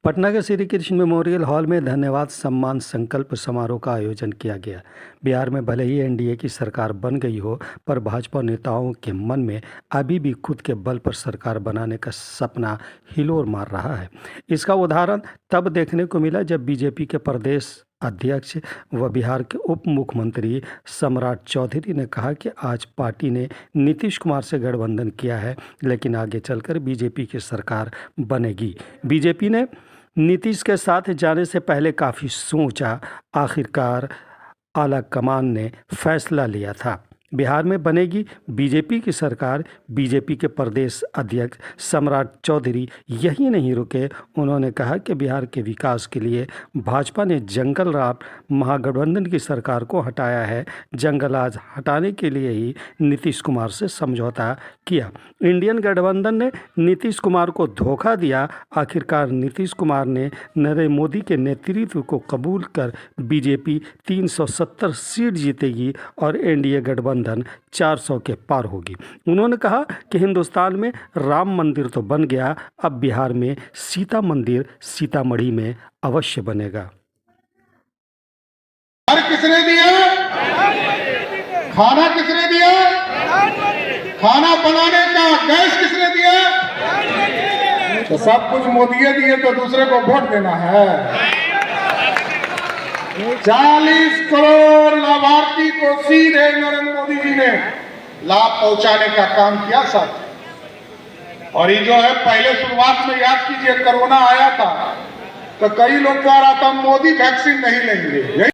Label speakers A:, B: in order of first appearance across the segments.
A: पटना के Shri Krishna memorial hall में धन्यवाद सम्मान संकल्प समारोह का आयोजन किया गया। बिहार में भले ही एनडीए की सरकार बन गई हो, पर भाजपा नेताओं के मन में अभी भी खुद के बल पर सरकार बनाने का सपना हिलोर मार रहा है। इसका उदाहरण तब देखने को मिला जब बीजेपी के प्रदेश अध्यक्ष व बिहार के उप मुख्यमंत्री सम्राट चौधरी ने कहा कि आज पार्टी ने नीतीश कुमार से गठबंधन किया है, लेकिन आगे चलकर बीजेपी की सरकार बनेगी। बीजेपी ने नीतीश के साथ जाने से पहले काफ़ी सोचा, आखिरकार आला कमान ने फैसला लिया था। बिहार में बनेगी बीजेपी की सरकार। बीजेपी के प्रदेश अध्यक्ष सम्राट चौधरी यही नहीं रुके, उन्होंने कहा कि बिहार के विकास के लिए भाजपा ने जंगल राज महागठबंधन की सरकार को हटाया है। जंगल राज हटाने के लिए ही नीतीश कुमार से समझौता किया। इंडियन गठबंधन ने नीतीश कुमार को धोखा दिया। आखिरकार नीतीश कुमार ने नरेंद्र मोदी के नेतृत्व को कबूल कर बीजेपी 370 सीट जीतेगी और एनडीए गठबंधन 400 के पार होगी। उन्होंने कहा कि हिंदुस्तान में राम मंदिर तो बन गया, अब बिहार में सीता मंदिर सीतामढ़ी में अवश्य बनेगा।
B: किसने दिया? खाना किसने दिया? खाना बनाने का गैस किसने दिया? तो सब कुछ मोदी दिए, तो दूसरे को वोट देना है। 40 करोड़ लाभार्थी को सीधे नरेंद्र मोदी जी ने लाभ पहुंचाने का काम किया साथ। और ये जो है, पहले शुरुआत में याद कीजिए, कोरोना आया था तो कई लोग कह रहा था मोदी वैक्सीन नहीं लेंगे, यही।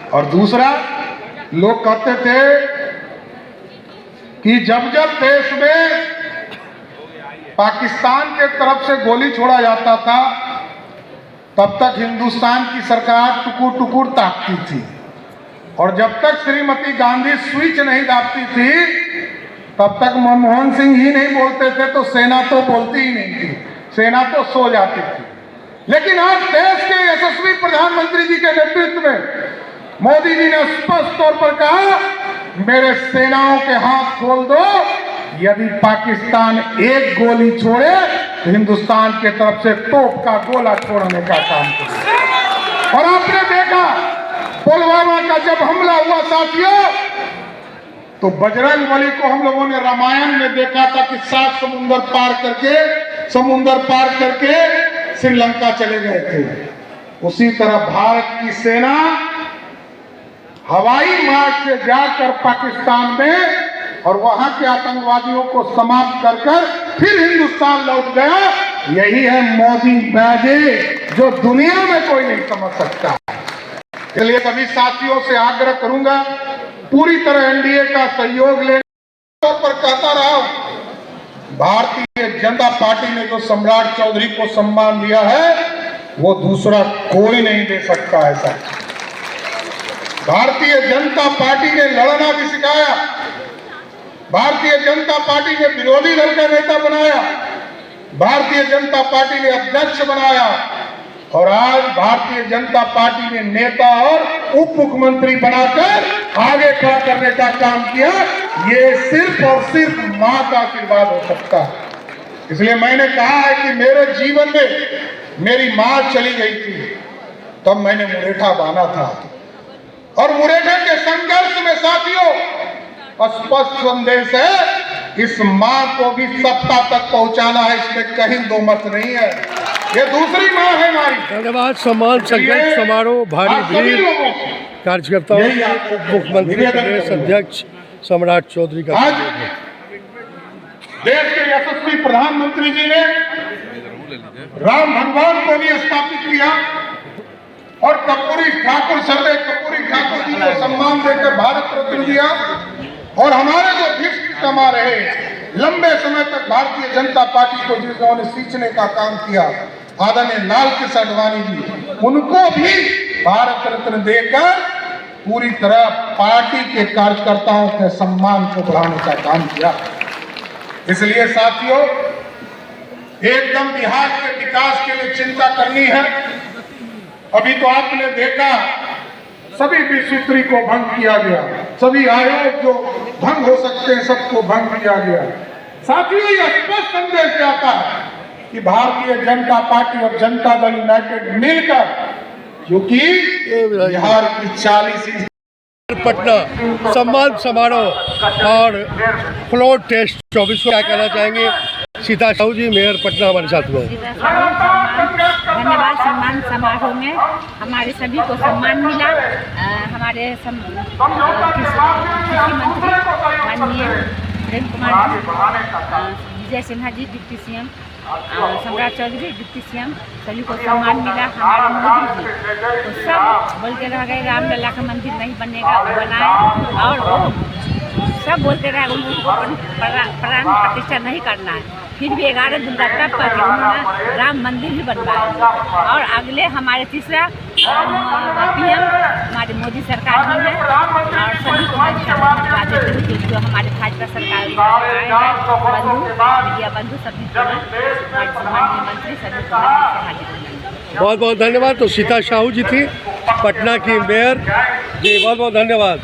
B: और दूसरा, लोग कहते थे कि जब जब देश में पाकिस्तान के तरफ से गोली छोड़ा जाता था, तब तक हिंदुस्तान की सरकार टुकुर टुकुर ताकती थी। और जब तक श्रीमती गांधी स्विच नहीं दाबती थी, तब तक मनमोहन सिंह ही नहीं बोलते थे, तो सेना तो बोलती ही नहीं थी, सेना तो सो जाती थी। लेकिन आज देश के यशस्वी प्रधानमंत्री जी के नेतृत्व में मोदी जी ने स्पष्ट तौर पर कहा, मेरे सेनाओं के हाथ खोल दो, यदि पाकिस्तान एक गोली छोड़े तो हिंदुस्तान के तरफ से तोप का गोला छोड़ने का काम करे। और आपने देखा पुलवामा का जब हमला हुआ साथियों, तो बजरंग बली को हम लोगों ने रामायण में देखा था कि 7 समुंदर पार करके श्रीलंका चले गए थे। उसी तरह भारत की सेना हवाई मार्ग से जाकर पाकिस्तान में और वहां के आतंकवादियों को समाप्त कर फिर हिंदुस्तान लौट गया। यही है मोदी मैजिक, जो दुनिया में कोई नहीं समझ सकता। इसलिए सभी साथियों से आग्रह करूंगा, पूरी तरह एनडीए का सहयोग लेने तौर पर कहता रहा, भारतीय जनता पार्टी ने जो सम्राट चौधरी को सम्मान दिया है, वो दूसरा कोई नहीं दे सकता। ऐसा भारतीय जनता पार्टी ने लड़ना भी सिखाया, भारतीय जनता पार्टी ने विरोधी दल का नेता बनाया, भारतीय जनता पार्टी ने अध्यक्ष बनाया, और आज भारतीय जनता पार्टी ने नेता और उप मुख्यमंत्री बनाकर आगे खड़ा करने का काम किया। ये सिर्फ और सिर्फ मां का आशीर्वाद हो सकता है। इसलिए मैंने कहा है कि मेरे जीवन में मेरी मां चली गई थी, तब मैंने मुरेठा बांधा था, और मुरेठे के संघर्ष में साथियों स्पष्ट संदेश है, इस मां को भी सत्ता तक पहुंचाना है, इसमें कहीं दो मत नहीं है। ये दूसरी मां है हमारी।
C: धन्यवाद। सम्मान संकल्प समारोह भारी भीड़ कार्यकर्ताओं, मुख्यमंत्री प्रदेश अध्यक्ष सम्राट चौधरी का
B: आज देश के यशस्वी प्रधानमंत्री जी ने राम भगवान को भी स्थापित किया और कर्पूरी ठाकुर सरदेव कर्पूरी ठाकुर जी को सम्मान देकर भारत रत्न दिया। और हमारे जो भीष्म पितामह रहे, लंबे समय तक भारतीय जनता पार्टी को जिन्होंने सींचने का काम किया, आदरणीय लाल कृष्ण आडवाणी जी, उनको भी भारत रत्न देकर पूरी तरह पार्टी के कार्यकर्ताओं के सम्मान को बढ़ाने का काम किया। इसलिए साथियों, एकदम बिहार के विकास के लिए चिंता करनी है। अभी तो आपने देखा, सभी विसूत्री को भंग किया गया, सभी आयोग जो भंग हो सकते हैं सबको भंग किया गया। साथियों, यह स्पष्ट संदेश आता है कि भारतीय जनता पार्टी और जनता दल यूनाइटेड मिलकर, क्योंकि बिहार की 40
C: पटना सम्मान समारोह और फ्लोर टेस्ट 24 को क्या कहना चाहेंगे? सीता साहू जी, मेयर पटना हमारे साथ में।
D: धन्यवाद। सम्मान समारोह में हमारे सभी को सम्मान मिला। हमारे कृषि मंत्री माननीय प्रेम कुमार जी, विजय सिन्हा जी डिप्टी सीएम, सम्राट चौधरी डिप्टी सीएम, सभी को सम्मान मिला। हमारे मोदी जी तो सब बोलते रह गए रामलला का मंदिर नहीं बनेगा, वो बनाए, और वो सब बोलते रहे उनको प्राण प्रतिष्ठा नहीं करना है। फिर भी 11 दिन तक करके उन्होंने राम मंदिर भी बनवाया। और अगले हमारे तीसरा पीएम हमारी मोदी सरकार ही है, और सभी को मैं धन्यवाद देती हूँ जो हमारे भाजपा सरकार बंधु, मीडिया बंधु सभी को माननीय मंत्री सभी को
C: बहुत बहुत धन्यवाद। तो सीता साहू जी थी पटना की मेयर जी, बहुत बहुत धन्यवाद।